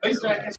Presentation.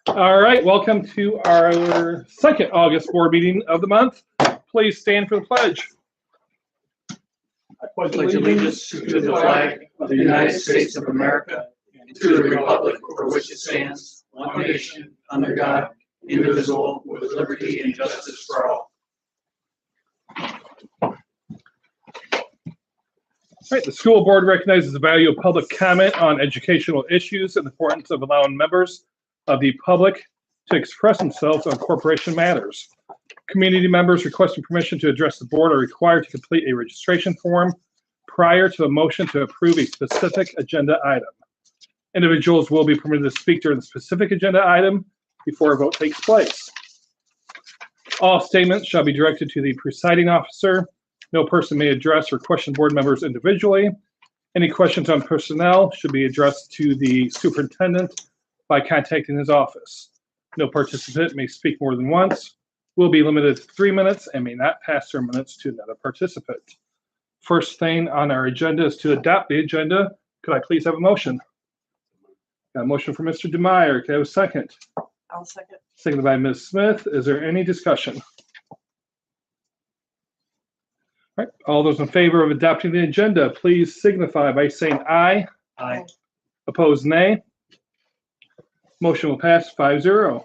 All right, welcome to our second August board meeting of the month. Please stand for the pledge. I pledge allegiance to the flag of the United States of America and to the republic for which it stands, one nation, under God, indivisible, with liberty and justice for all. All right, the school board recognizes the value of public comment on educational issues and the importance of allowing members of the public to express themselves on corporation matters. Community members requesting permission to address the board are required to complete a registration form prior to a motion to approve a specific agenda item. Individuals will be permitted to speak during the specific agenda item before a vote takes place. All statements shall be directed to the presiding officer. No person may address or question board members individually. Any questions on personnel should be addressed to the superintendent by contacting his office. No participant may speak more than once, will be limited to 3 minutes, and may not pass their minutes to another participant. First thing on our agenda is to adopt the agenda. Could I please have a motion? Got a motion from Mr. DeMeyer. Could I have a second? I'll second. Seconded by Ms. Smith. Is there any discussion? All right, all those in favor of adopting the agenda, please signify by saying aye. Aye. Opposed, nay. Motion will pass 5-0.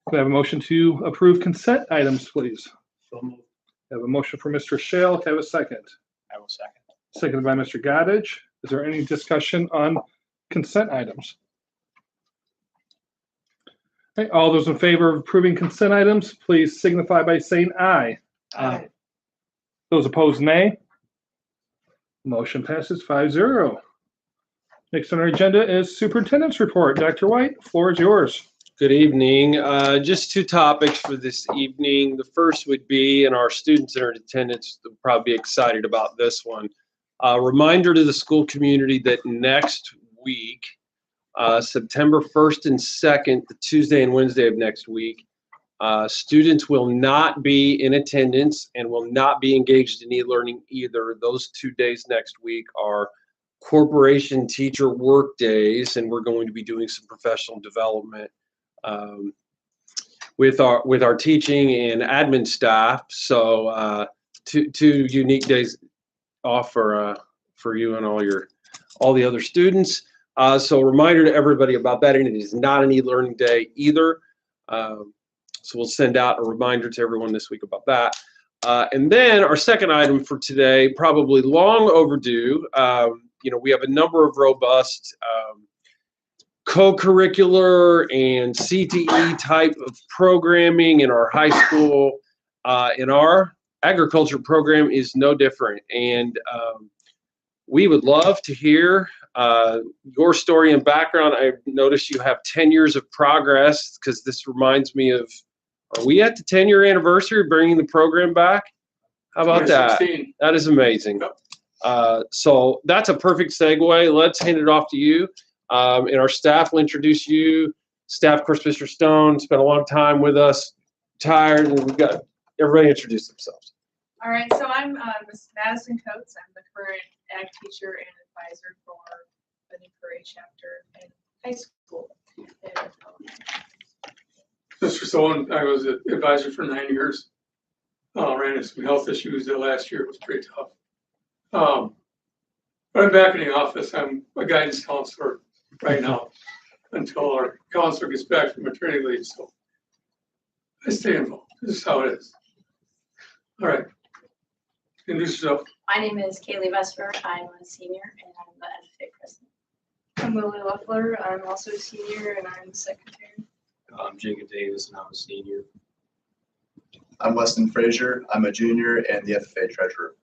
Could I have a motion to approve consent items, please? So moved. I have a motion for Mr. Shale. Can I have a second? I will second. Seconded by Mr. Goddage. Is there any discussion on consent items? Okay, all those in favor of approving consent items, please signify by saying aye. Aye. Those opposed, nay. Motion passes 5-0. Next on our agenda is superintendent's report. Dr. White, floor is yours. Good evening. Just two topics for this evening. The first would be, and our students in attendance will probably be excited about this one. Reminder to the school community that next week, September 1st and 2nd, the Tuesday and Wednesday of next week, students will not be in attendance and will not be engaged in e-learning either. Those 2 days next week are corporation teacher work days, and we're going to be doing some professional development with our teaching and admin staff. So two unique days off for you and all the other students. So a reminder to everybody about that, and it is not an e-learning day either. So we'll send out a reminder to everyone this week about that. And then our second item for today, probably long overdue. We have a number of robust co-curricular and CTE type of programming in our high school. In our agriculture program is no different. And we would love to hear your story and background. I noticed you have 10 years of progress, because this reminds me of, are we at the 10-year anniversary of bringing the program back? How about that? That is amazing. So that's a perfect segue. Let's hand it off to you. And our staff will introduce you. Staff, of course, Mr. Stone spent a long time with us, tired, and we've got everybody introduce themselves. All right, so I'm Ms. Madison Coates. I'm the current ag teacher and advisor for the New Prairie chapter in high school. And Mr. Solon, I was an advisor for 9 years. Ran into some health issues that last year was pretty tough. But I'm back in the office. I'm a guidance counselor right now until our counselor gets back from maternity leave. So I stay involved. This is how it is. All right. Introduce yourself. My name is Kaylee Vesper. I'm a senior and I'm the NFA president. I'm Lily Loeffler. I'm also a senior and I'm the secretary. I'm Jacob Davis and I'm a senior. I'm Weston Frazier. I'm a junior and the FFA treasurer.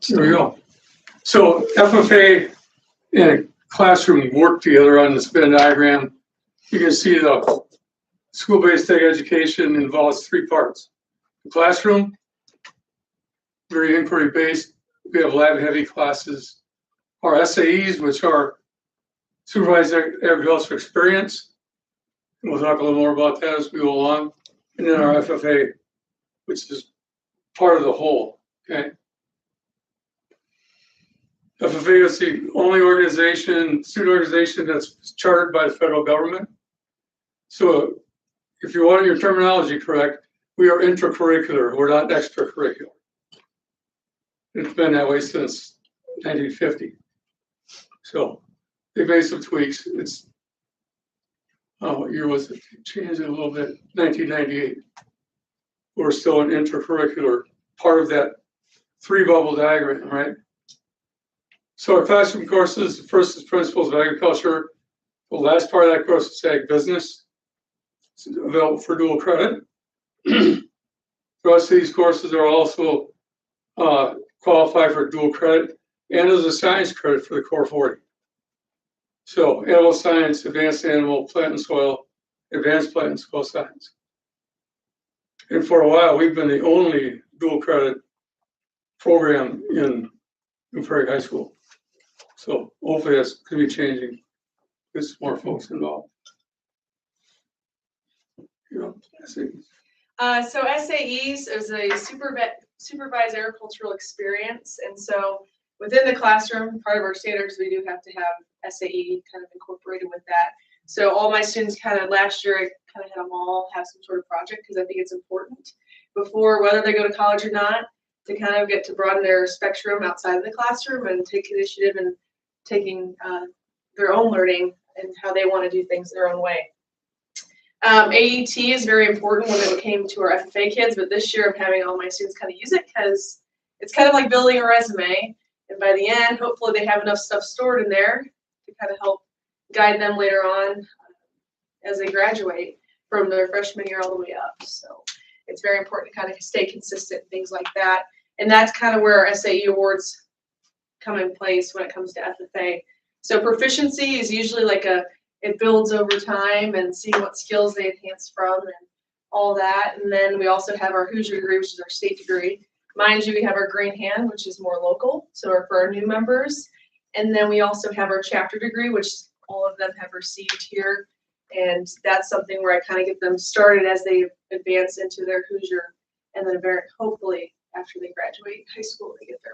There we go. So FFA and classroom work together on this Venn diagram. You can see the school-based ag education involves 3 parts. The classroom, very inquiry-based. We have lab-heavy classes. Our SAEs, which are supervised agricultural experience. And we'll talk a little more about that as we go along. And then our FFA, which is part of the whole, okay? FFA is the only organization, student organization that's chartered by the federal government. So if you want your terminology correct, we are intracurricular, we're not extracurricular. It's been that way since 1950. So they made some tweaks. It's, what year was it? It changed it a little bit, 1998. We're still an intracurricular, part of that 3-bubble diagram, right? So our classroom courses, the first is Principles of Agriculture. The last part of that course is Ag Business. It's available for dual credit. The rest of these courses are also qualify for dual credit and as a science credit for the core 40. So animal science, advanced animal, plant and soil, advanced plant and soil science. And for a while, we've been the only dual credit program in New Prairie High School. So hopefully that's going to be changing. There's more folks involved. You know, So SAEs is a supervised agricultural experience. And so within the classroom, part of our standards, we do have to have SAE kind of incorporated with that. So all my students kind of last year, I kind of had them all have some sort of project because I think it's important before whether they go to college or not to kind of get to broaden their spectrum outside of the classroom and take initiative and taking their own learning and how they want to do things their own way. AET is very important when it came to our FFA kids, but this year I'm having all my students kind of use it because it's kind of like building a resume. And by the end, hopefully they have enough stuff stored in there to kind of help guide them later on as they graduate from their freshman year all the way up. So it's very important to kind of stay consistent, things like that. And that's kind of where our SAE awards come in place when it comes to FFA. So proficiency is usually like it builds over time and seeing what skills they enhance from and all that. And then we also have our Hoosier degree, which is our state degree. Mind you, we have our Green Hand, which is more local, so for our new members. And then we also have our chapter degree, which all of them have received here. And that's something where I kind of get them started as they advance into their Hoosier. And then hopefully after they graduate high school, they get their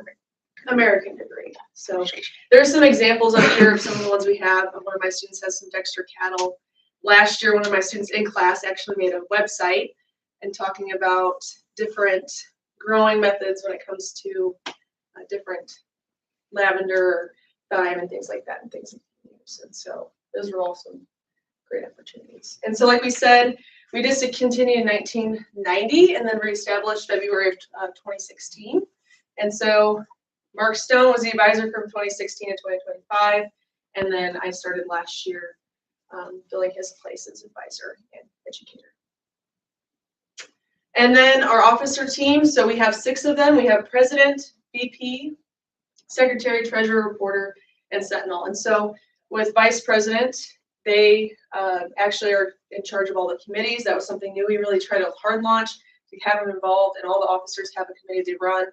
American degree. So there's some examples up here of some of the ones we have. One of my students has some Dexter cattle. Last year, one of my students in class actually made a website and talking about different growing methods when it comes to different lavender, thyme, and things like that, and things. And so those are all some great opportunities. And so, like we said, we discontinued in 1990 and then reestablished February of 2016. And so Mark Stone was the advisor from 2016 to 2025, and then I started last year filling his place as advisor and educator. And then our officer team, so we have 6 of them. We have president, VP, secretary, treasurer, reporter, and sentinel. And so with vice president, they actually are in charge of all the committees. That was something new. We really tried to hard launch to have them involved, and all the officers have a committee they run.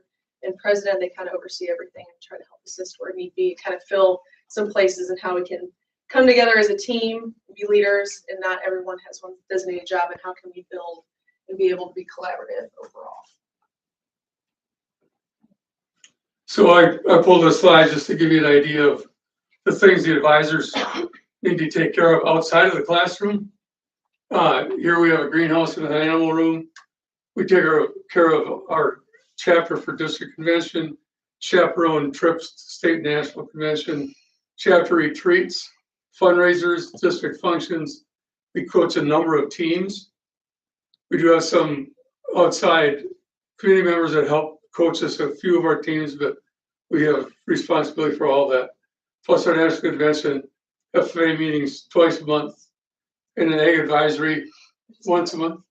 And president, they kind of oversee everything and try to help assist where need be, kind of fill some places and how we can come together as a team, be leaders, and not everyone has one designated job, and how can we build and be able to be collaborative overall. So I pulled a slide just to give you an idea of the things the advisors need to take care of outside of the classroom. Here we have a greenhouse and an animal room. We take care of our chapter for district convention, chaperone trips to state and national convention, chapter retreats, fundraisers, district functions. We coach a number of teams. We do have some outside community members that help coach us a few of our teams, but we have responsibility for all that. Plus our national convention, FFA meetings twice a month, and an egg advisory once a month.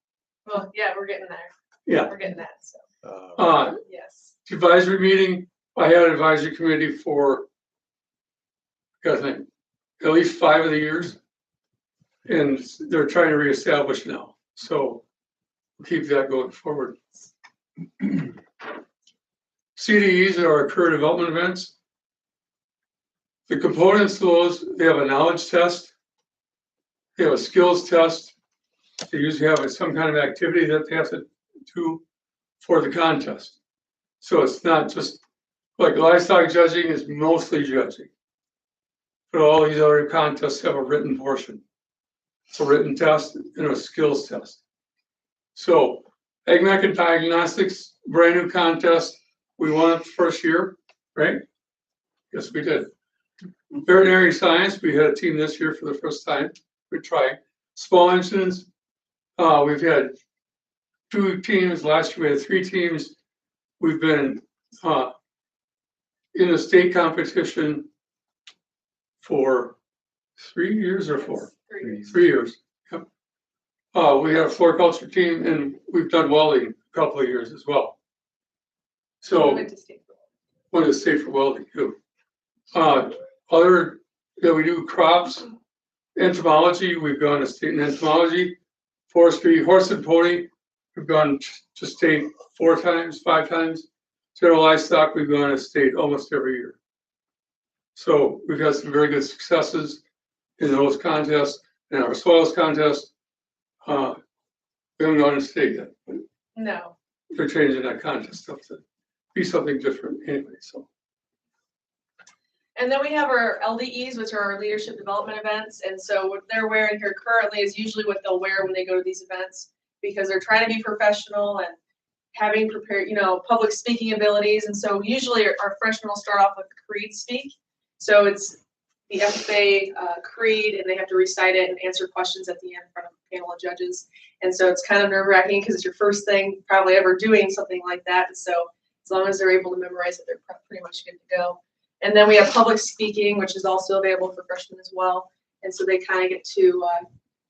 Well, yeah, we're getting there. Yeah. We're getting that, so, yes. Advisory meeting, I had an advisory committee for, I think, at least 5 of the years. And they're trying to reestablish now. So we'll keep that going forward. CDEs are our career development events. The components to those, they have a knowledge test. They have a skills test. They usually have some kind of activity that they have to do for the contest. So it's not just like livestock judging is mostly judging. But all these other contests have a written portion. It's a written test and a skills test. So AgMech and Diagnostics, brand new contest. We won it the first year, right? Yes, we did. Veterinary science, we had a team this year for the first time. We tried. Small engines, we've had 2 teams. Last year we had 3 teams. We've been in a state competition for 3 years or 4? 3 years. Yep. We have a floriculture team, and we've done welding a couple of years as well. So We went to state for went to state for welding too. Other that we do crops, entomology. We've gone to state in entomology, forestry, horse and pony. We've gone to state 4 times, 5 times. General livestock, we've gone to state almost every year. So we've had some very good successes in those contests. And our soils contest, we haven't gone to state yet, but No. they're changing that contest stuff to be something different anyway. So And then we have our LDEs, which are our leadership development events. And so what they're wearing here currently is usually what they'll wear when they go to these events, because they're trying to be professional and having prepared, public speaking abilities. And so usually our freshmen will start off with the creed speak. So it's the FFA creed, and they have to recite it and answer questions at the end in front of a panel of judges. And so it's kind of nerve-wracking because it's your first thing probably ever doing something like that. And so as long as they're able to memorize it, they're pretty much good to go. And then we have public speaking, which is also available for freshmen as well. And so they kind of get to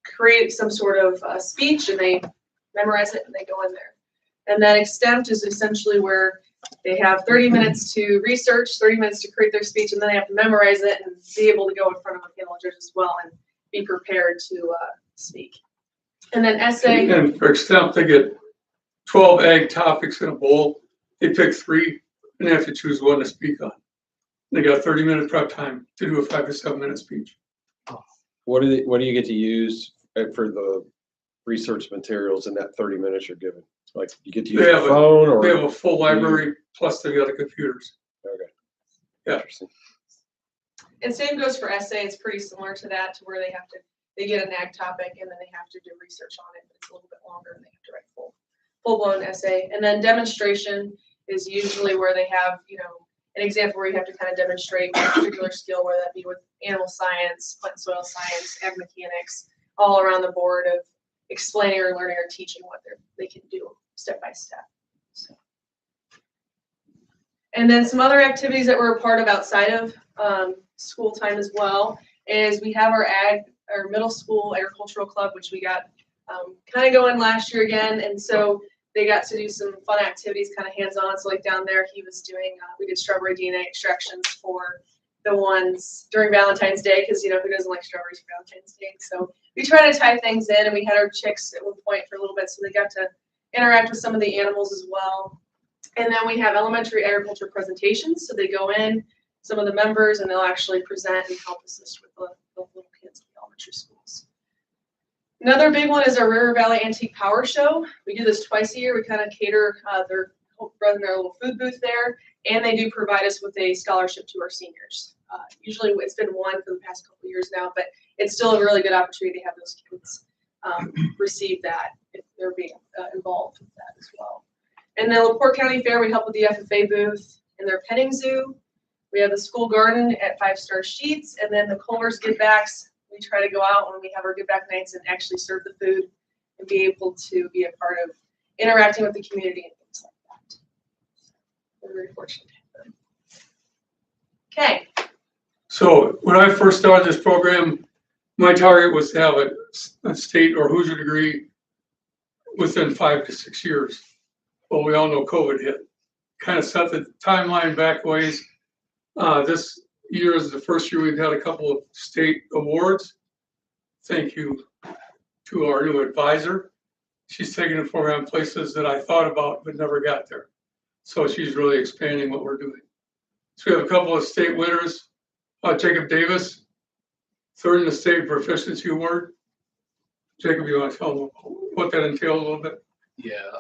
create some sort of speech, and they memorize it and they go in there. And then extempt is essentially where they have 30 minutes to research, 30 minutes to create their speech, and then they have to memorize it and be able to go in front of a panel of judges as well and be prepared to speak. And then essay. and for extempt, they get 12 ag topics in a bowl. They pick 3 and they have to choose one to speak on. They got 30-minute prep time to do a 5 to 7 minute speech. What do you get to use for the research materials in that 30 minutes you're given? Like you get to use They your have phone or? They have a full library, plus they got the computers. Okay. Yeah. Interesting. And same goes for essay. It's pretty similar to that, to where they get an ag topic and then they have to do research on it, but it's a little bit longer and they have to write full-blown essay. And then demonstration is usually where they have, an example where you have to kind of demonstrate a particular skill, whether that be with animal science, plant and soil science, ag mechanics, all around the board of explaining or learning or teaching what they can do step by step. So. And then some other activities that we're a part of outside of school time as well is we have our middle school agricultural club, which we got kind of going last year again. And so they got to do some fun activities, kind of hands-on. So like down there, he was doing, we did strawberry DNA extractions for the ones during Valentine's Day, because, who doesn't like strawberries for Valentine's Day? So we try to tie things in, and we had our chicks at one point for a little bit, so they got to interact with some of the animals as well. And then we have elementary agriculture presentations. So they go in, some of the members, and they'll actually present and help assist with the little kids in the elementary schools. Another big one is our River Valley Antique Power Show. We do this twice a year. We kind of cater, they're running their little food booth there, and they do provide us with a scholarship to our seniors. Usually it's been one for the past couple of years now, but it's still a really good opportunity to have those kids receive that if they're being involved with that as well. And the LaPorte County Fair, we help with the FFA booth and their petting zoo. We have the school garden at 5 Star Sheets, and then the Culver's Give Backs. We try to go out when we have our give back nights and actually serve the food and be able to be a part of interacting with the community and things like that. We're very fortunate to have them. Okay. So when I first started this program, my target was to have a state or Hoosier degree within 5 to 6 years. Well, we all know COVID hit. Kind of set the timeline back ways. This year is the first year we've had a couple of state awards. Thank you to our new advisor. She's taking the program places that I thought about but never got there. So she's really expanding what we're doing. So we have a couple of state winners. Jacob Davis, third in the state proficiency award. Jacob, you want to tell them what that entails a little bit? Yeah,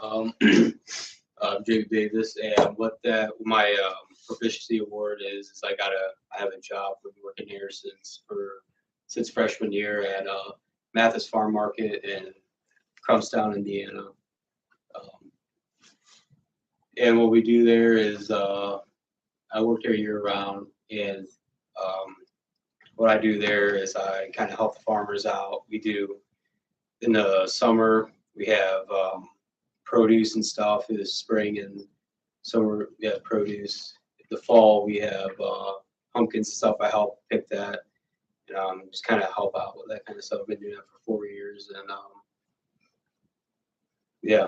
Jacob Davis, and what that my proficiency award is I have a job. We've been working here since freshman year at Mathis Farm Market in Crumpstown, Indiana. And what we do there is I work there year round, and what I do there is I kind of help the farmers out. We do in the summer we have produce and stuff. In the spring and summer we have produce. In the fall we have pumpkins and stuff. I help pick that and just kind of help out with that kind of stuff. I've been doing that for 4 years, and yeah,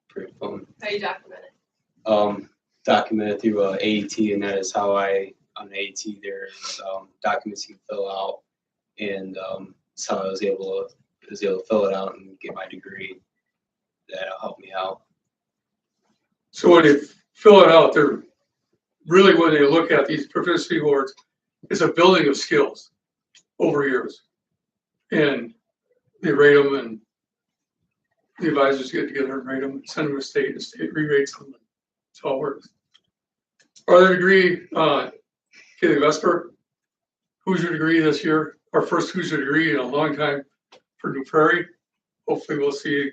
pretty fun. How you document it? Document it through AET, and that is how on AET there is documents you can fill out, and that's how I was able to fill it out and get my degree. That'll help me out. So when you fill it out, they're really, when they look at these proficiency awards, it's a building of skills over years. And they rate them, and the advisors get together and rate them, and send them to state, and the state re-rates them. That's how it works. Our other degree, Kaylee Vesper, Hoosier degree this year, our first Hoosier degree in a long time for New Prairie. Hopefully we'll see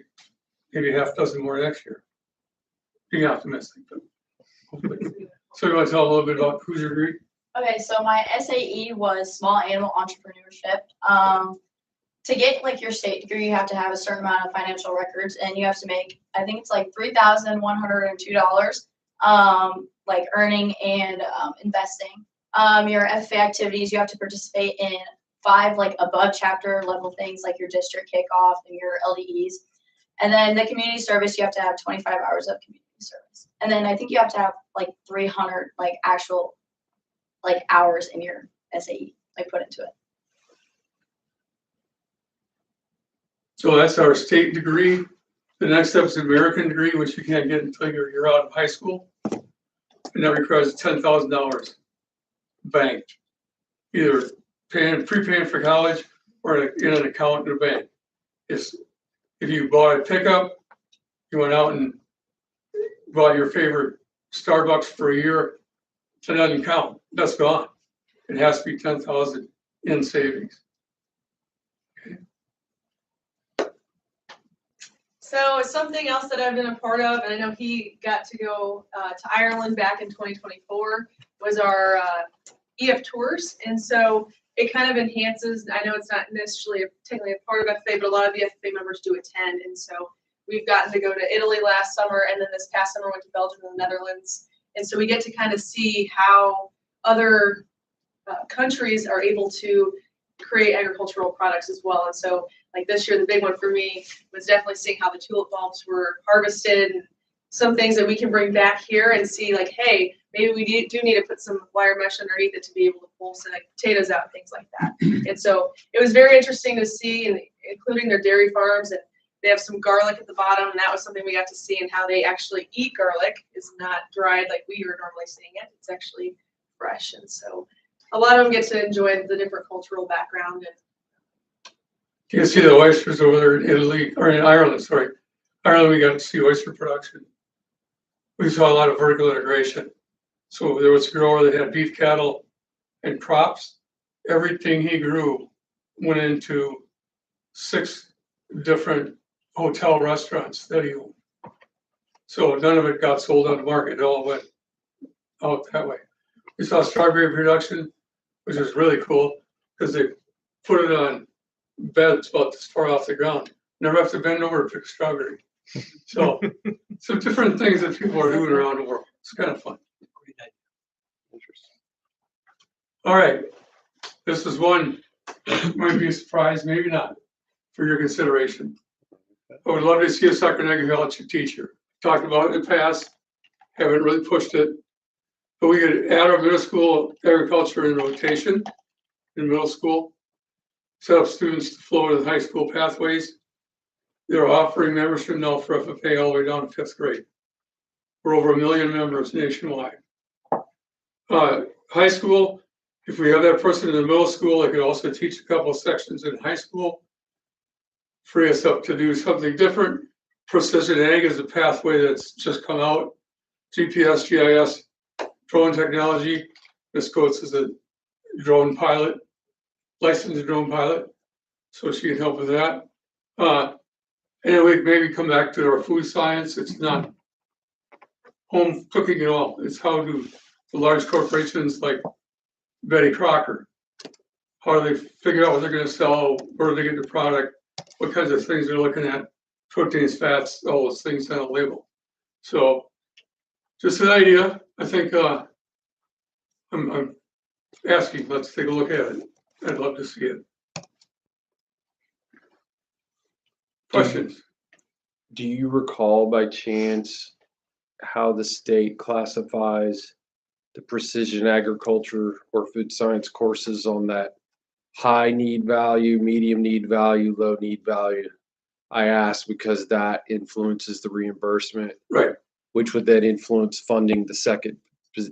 maybe a half dozen more next year. Being optimistic, but hopefully. So you want to tell a little bit about Hoosier degree? Okay, so my SAE was small animal entrepreneurship. To get like your state degree, you have to have a certain amount of financial records, and you have to make, I think it's like $3,102, like earning and investing. Your FFA activities, you have to participate in 5 like above chapter level things like your district kickoff and your LDEs. And then the community service, you have to have 25 hours of community service. And then I think you have to have like 300 like actual like hours in your SAE, like put into it. So that's our state degree. The next step is an American degree, which you can't get until you're out of high school. And that requires $10,000 banked, either prepaying for college or in an account in a bank. If you bought a pickup, you went out and bought your favorite Starbucks for a year, that doesn't count. That's gone. It has to be $10,000 in savings. So something else that I've been a part of, and I know he got to go to Ireland back in 2024, was our EF tours. And so it kind of enhances, I know it's not necessarily technically a part of FFA, but a lot of the FFA members do attend. And so we've gotten to go to Italy last summer, and then this past summer went to Belgium and the Netherlands. And so we get to kind of see how other countries are able to create agricultural products as well. And so like this year, the big one for me was definitely seeing how the tulip bulbs were harvested, and some things that we can bring back here and see like, hey, maybe we do need to put some wire mesh underneath it to be able to pull some like potatoes out and things like that. And so it was very interesting to see, and including their dairy farms, and they have some garlic at the bottom, and that was something we got to see, and how they actually eat garlic. It's not dried like we are normally seeing it. It's actually fresh. And so a lot of them get to enjoy the different cultural background. And you can see the oysters over there in Italy, or in Ireland, sorry. Ireland, we got to see oyster production. We saw a lot of vertical integration. So there was a grower that had beef cattle and crops. Everything he grew went into 6 different hotel restaurants that he owned. So none of it got sold on the market. It all went out that way. We saw strawberry production, which is really cool because they put it on beds about this far off the ground. Never have to bend over to pick a strawberry. So some different things that people are doing around the world. It's kind of fun. All right. This is one, might be a surprise, maybe not, for your consideration. I would love to see a Sucker agriculture teacher. Talked about it in the past, haven't really pushed it. But we could add our middle school agriculture in rotation in middle school, set up students to flow to the high school pathways. They're offering membership now for FFA all the way down to 5th grade. We're over 1 million members nationwide. High school, if we have that person in the middle school, I could also teach a couple of sections in high school. Free us up to do something different. Precision ag is a pathway that's just come out. GPS, GIS, drone technology. Ms. Coates is a drone pilot, licensed drone pilot, so she can help with that. And we maybe come back to our food science. It's not home cooking at all. It's how do the large corporations like Betty Crocker, how do they figure out what they're going to sell, where do they get the product, what kinds of things they're looking at, proteins, fats, all those things on a label. So just an idea. I think I'm asking, let's take a look at it. I'd love to see it. Questions? Do you recall by chance how the state classifies the precision agriculture or food science courses on that high need value, medium need value, low need value? I ask because that influences the reimbursement, Right. which would then influence funding the second.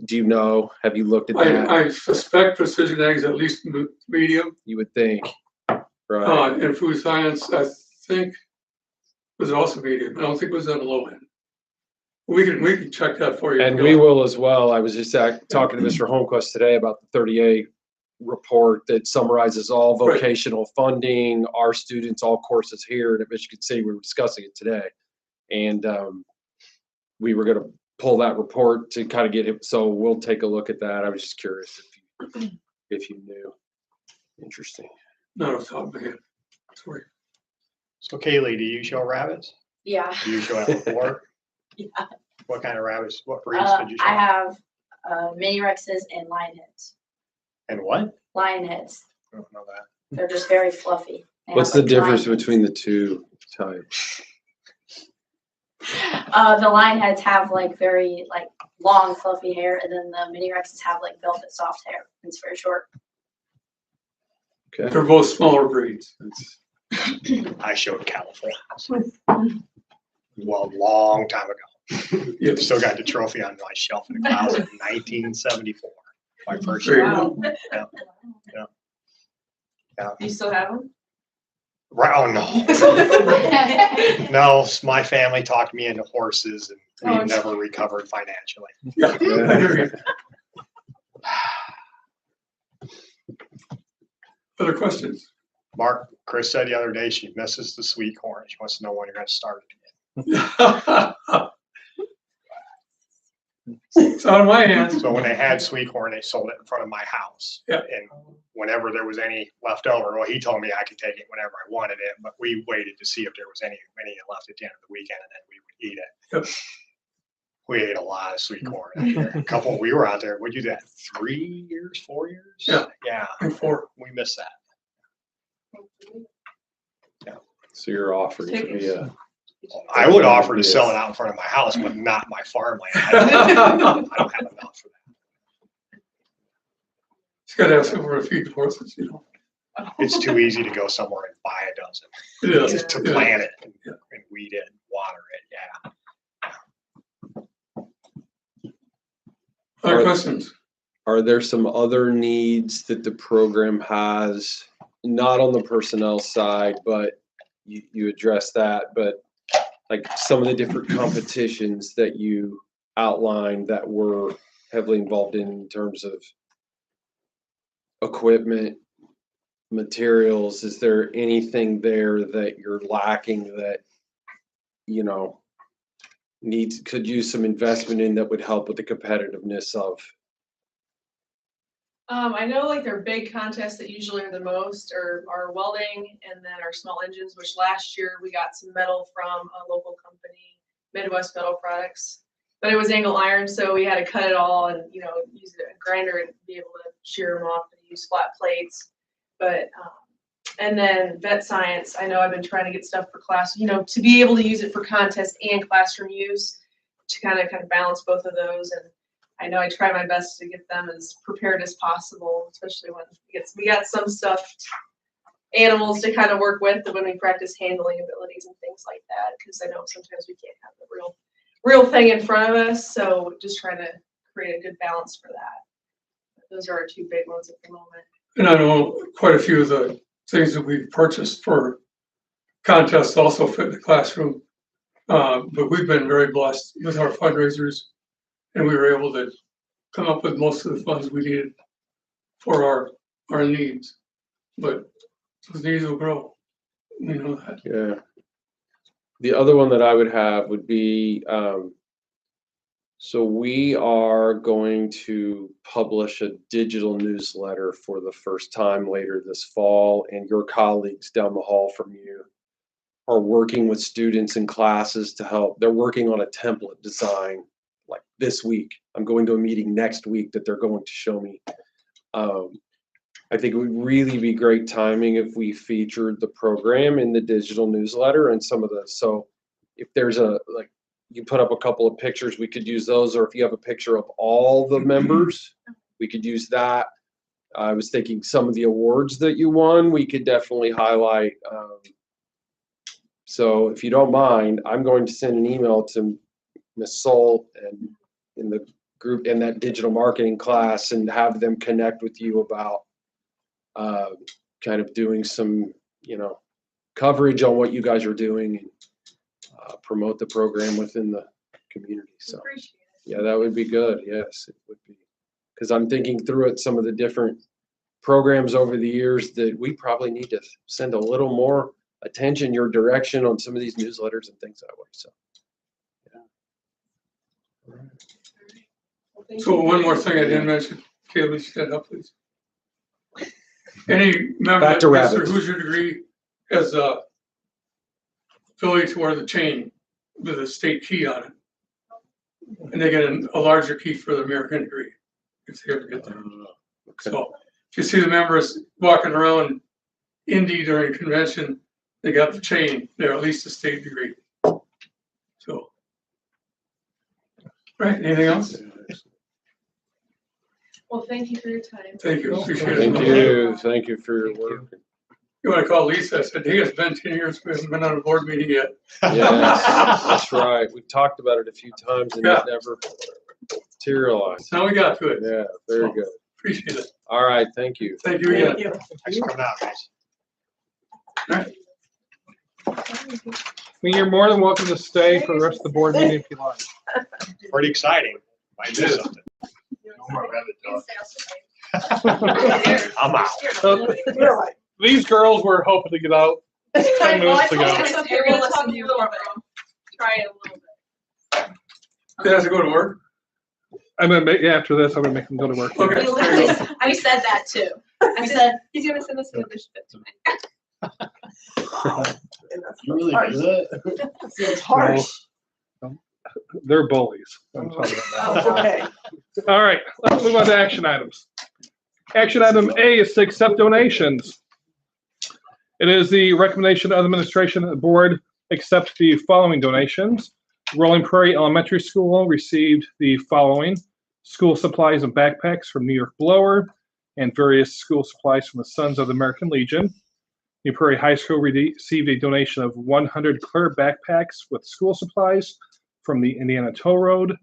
Do you know? Have you looked at that? I suspect precision ag is at least medium. You would think, right? And food science, I think, was also medium. I don't think it was on the low end. We can check that for you. And we will as well. I was just talking to Mr. Holmquist today about the 30A report that summarizes all Right. vocational funding, our students, all courses here at Michigan City. We were discussing it today. And we were going to pull that report to kind of get it. So we'll take a look at that. I was just curious if you knew. Interesting. Not off the top of my head. Sorry. So Kaylee, do you show rabbits? Yeah. Do you show F4? Yeah. What kind of rabbits? What breeds did you show? I have mini Rexes and lion heads. And what? Lion heads. I don't know that. They're just very fluffy. They What's have, the like, difference lion between the two types? heads. The lion heads have like very like long fluffy hair, and then the mini Rexes have like velvet soft hair. It's very short. Okay. They're both smaller breeds. I showed California. Well, a long time ago. Yep. Still got the trophy on my shelf in the closet in 1974. My first Very year. good. Yeah. Yeah. Yeah. You still have them? Right. Oh, no. No, my family talked me into horses and we never recovered financially. Yeah. I hear you. Other questions? Mark, Chris said the other day she misses the sweet corn. She wants to know when you're going to start it It's on my hands. again. So when they had sweet corn, they sold it in front of my house. Yeah. And whenever there was any left over, well, he told me I could take it whenever I wanted it, but we waited to see if there was any left at the end of the weekend, and then we would eat it. Yep. We ate a lot of sweet corn. We were out there, we do that 3 years, 4 years? Yeah. Yeah, Before. we missed that. So you're offering to be a. I would offer to sell it out in front of my house, but not my farmland. I don't have enough for that. It's got to have somewhere to feed the horses, you know. It's too easy to go somewhere and buy a dozen. It is. To Yeah. plant it and weed it and water it, yeah. Other questions? Are there some other needs that the program has, not on the personnel side, but you address that, but like some of the different competitions that you outlined that we're heavily involved in terms of equipment, materials, is there anything there that you're lacking that, you know, could use some investment in that would help with the competitiveness of? I know like their big contests that usually are the most are welding and then our small engines, which last year we got some metal from a local company, Midwest Metal Products. But it was angle iron, so we had to cut it all and, you know, use a grinder and be able to shear them off and use flat plates. But, and then vet science, I know I've been trying to get stuff for class, you know, to be able to use it for contest and classroom use, to kind of balance both of those. And I know I try my best to get them as prepared as possible, especially when we got some stuffed animals to kind of work with when we practice handling abilities and things like that. Because I know sometimes we can't have the real thing in front of us. So just trying to create a good balance for that. Those are our two big ones at the moment. And I know quite a few of the things that we've purchased for contests also fit in the classroom. But we've been very blessed with our fundraisers, and we were able to come up with most of the funds we needed for our needs. But those needs will grow, you know that. Yeah. The other one that I would have would be, so we are going to publish a digital newsletter for the first time later this fall, and your colleagues down the hall from you are working with students in classes to help. They're working on a template design like this week. I'm going to a meeting next week that they're going to show me. I think it would really be great timing if we featured the program in the digital newsletter and some of the, so if there's like, you put up a couple of pictures, we could use those, or if you have a picture of all the members, we could use that. I was thinking some of the awards that you won, we could definitely highlight. So if you don't mind, I'm going to send an email to Ms. Soul and in the group in that digital marketing class and have them connect with you about kind of doing some, you know, coverage on what you guys are doing and promote the program within the community. So yeah, that would be good. Yes, it would be. Because I'm thinking through it, some of the different programs over the years that we probably need to send a little more attention your direction on some of these newsletters and things that way. So yeah. So one more thing I didn't mention, Kaylee, stand up, please. Any member Back to that gets their rabbits. Hoosier degree has a ability to wear the chain with a state key on it. And they get a larger key for the American degree if they ever get there. Okay. So if you see the members walking around Indy during convention, they got the chain, they're at least a state degree. So, right, anything else? Well, thank you for your time. Thank you, appreciate it. Thank you. Thank you for your work. You want to call Lisa? I said, hey, it's been 10 years, we haven't been on a board meeting yet. Yes, that's right. We've talked about it a few times and Yeah. it never materialized. Now we got to it. Yeah, very So, good. Appreciate it. All right, thank you. Thank you again. Thanks for coming out, guys. I mean, you're more than welcome to stay for the rest of the board meeting if you like. Pretty exciting. Might do something. No more rabbit dog. I'm out. These girls were hoping to get out 10 minutes ago. Try it a little bit. They have to go to work? I'm gonna make, after this, I'm gonna make them go to work. Okay. We literally, we said that too. We said, He's gonna send us an initiative tonight. You really do that? It's harsh. They're bullies. I'm talking about. Oh, okay. All right, let's move on to action items. Action item A is to accept donations. It is the recommendation of the administration that the board accept the following donations. Rolling Prairie Elementary School received the following: school supplies and backpacks from New York Blower and various school supplies from the Sons of the American Legion. New Prairie High School received a donation of 100 clear backpacks with school supplies from the Indiana Toll Road.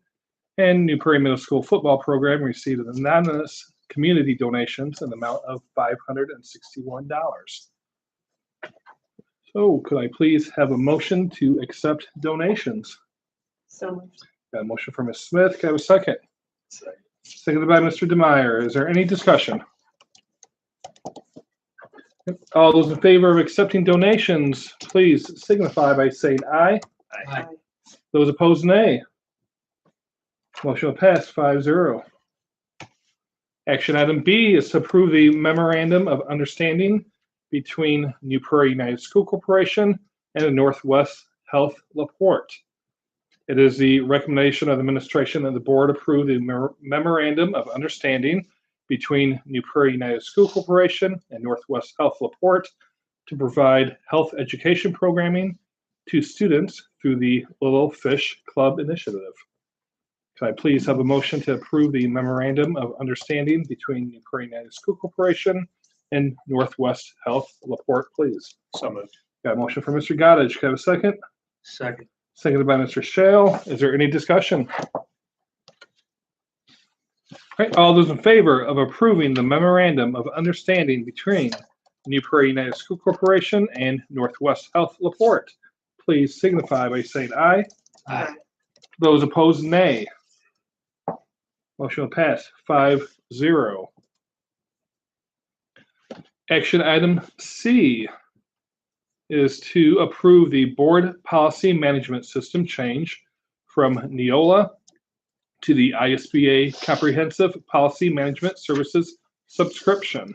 And New Prairie Middle School football program received an anonymous community donations in the amount of $561. So could I please have a motion to accept donations? So Got a motion from Ms. Smith. Can I have a second? Seconded by Mr. Demeyer. Is there any discussion? All those in favor of accepting donations, please signify by saying aye. Aye. Those opposed, nay. Motion will pass 5-0. Action item B is to approve the memorandum of understanding between New Prairie United School Corporation and the Northwest Health Laporte. It is the recommendation of the administration that the board approve the memorandum of understanding between New Prairie United School Corporation and Northwest Health Laporte to provide health education programming to students through the Little Fish Club initiative. Can I please have a motion to approve the memorandum of understanding between New Prairie United School Corporation and Northwest Health Laporte, please? So moved. Got a motion for Mr. Goddard. Can I have a second? Second. Seconded by Mr. Shale. Is there any discussion? All right, all those in favor of approving the memorandum of understanding between New Prairie United School Corporation and Northwest Health Laporte, please signify by saying aye. Aye. Those opposed, nay. Motion will pass 5-0. Action item C is to approve the board policy management system change from Neola to the ISBA Comprehensive Policy Management Services subscription.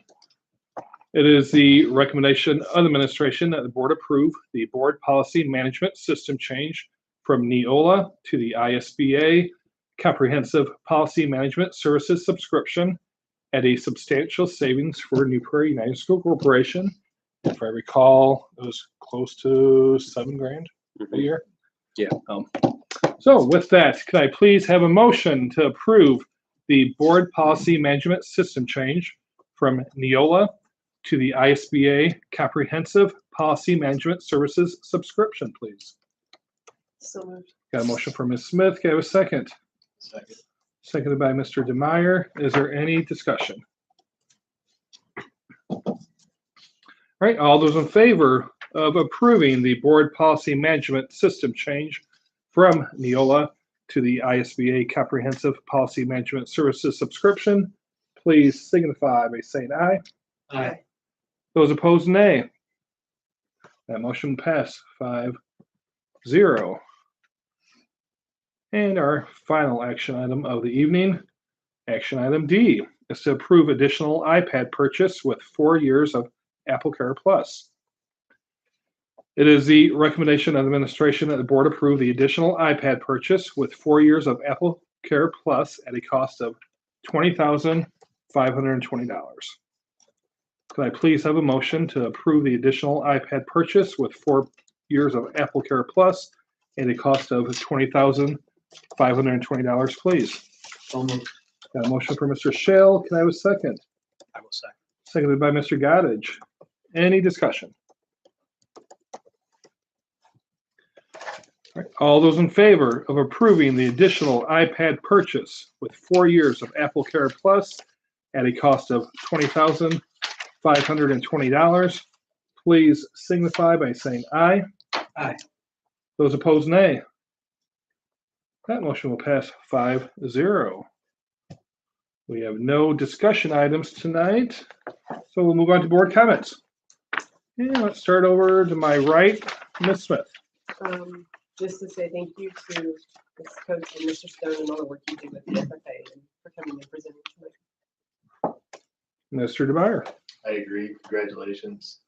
It is the recommendation of the administration that the board approve the board policy management system change from Neola to the ISBA Comprehensive Policy Management Services subscription at a substantial savings for New Prairie United School Corporation. If I recall, it was close to $7,000 a year. Yeah. So with that, can I please have a motion to approve the board policy management system change from Neola to the ISBA Comprehensive Policy Management Services subscription, please? So moved. Got a motion from Ms. Smith. Can I have a second? Second. Seconded by Mr. DeMeyer. Is there any discussion? All right, all those in favor of approving the board policy management system change from Neola to the ISBA Comprehensive Policy Management Services subscription, please signify by saying aye. Aye. Those opposed, nay. That motion passed 5-0. And our final action item of the evening, action item D, is to approve additional iPad purchase with 4 years of AppleCare Plus. It is the recommendation of the administration that the board approve the additional iPad purchase with 4 years of AppleCare Plus at a cost of $20,520. Could I please have a motion to approve the additional iPad purchase with 4 years of AppleCare Plus at a cost of $20,520, please? So moved. Got a motion for Mr. Shale. Can I have a second? I will second. Seconded by Mr. Goddard. Any discussion? All right, all those in favor of approving the additional iPad purchase with 4 years of AppleCare Plus at a cost of $20,520, please signify by saying aye. Aye. Those opposed, nay. That motion will pass 5-0. We have no discussion items tonight, so we'll move on to board comments. And let's start over to my right, Ms. Smith. Just to say thank you to Ms. Coach and Mr. Stone and all the work you do with the FFA and for coming and presenting tonight. Mr. DeMeyer. I agree. Congratulations.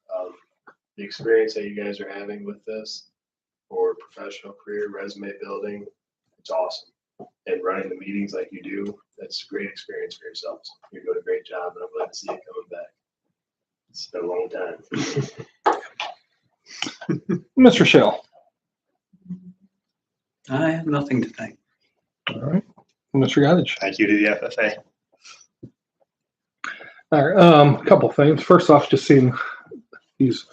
The experience that you guys are having with this for professional career, resume building, it's awesome. And running the meetings like you do, that's a great experience for yourselves. You're doing a great job, and I'm glad to see you coming back. It's been a long time. Mr. Shell. I have nothing to thank. All right. Mr. Goddard. Thank you to the FFA. All right. A couple things. First off, just seeing these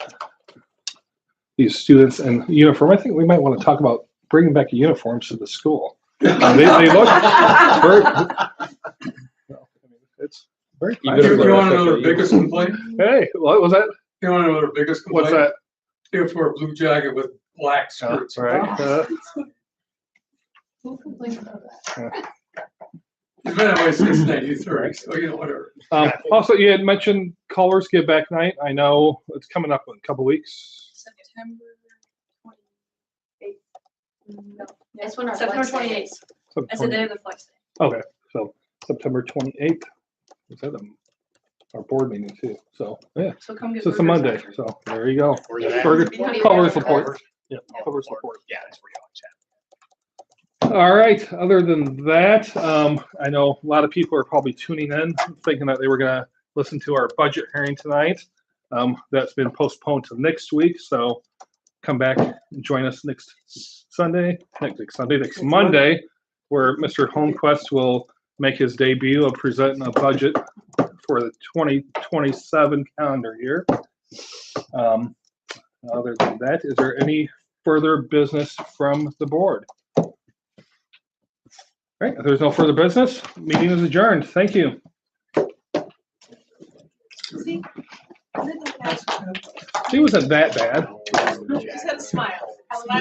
students in uniform. I think we might want to talk about bringing back uniforms to the school. They look very. It's very. You want to know the biggest complaint? Hey, what was that? You want to know the biggest complaint? What's that? If we're a blue jacket with black skirts. Right. We'll complain about that. You've been away since 93, so you know, whatever. Also, you had mentioned Colors Give Back Night. I know it's coming up in a couple weeks. September 28th. No, That's when our September flex day 28th. is. That's the day of the flex day. Okay, so September 28th. Is that our board meeting too? So, yeah, So come get. so it's a burgers Monday. after. So there you go. Where's it at? Burger, Behind Colors the support. Yeah, Colors support. Yeah, that's where you always have. All right. Other than that, I know a lot of people are probably tuning in, thinking that they were going to listen to our budget hearing tonight. That's been postponed to next week. So come back and join us next Monday, where Mr. Holmquist will make his debut of presenting a budget for the 2027 calendar year. Other than that, is there any further business from the board? All right, if there's no further business, meeting is adjourned. Thank you. See? She wasn't that bad. Just had a smile.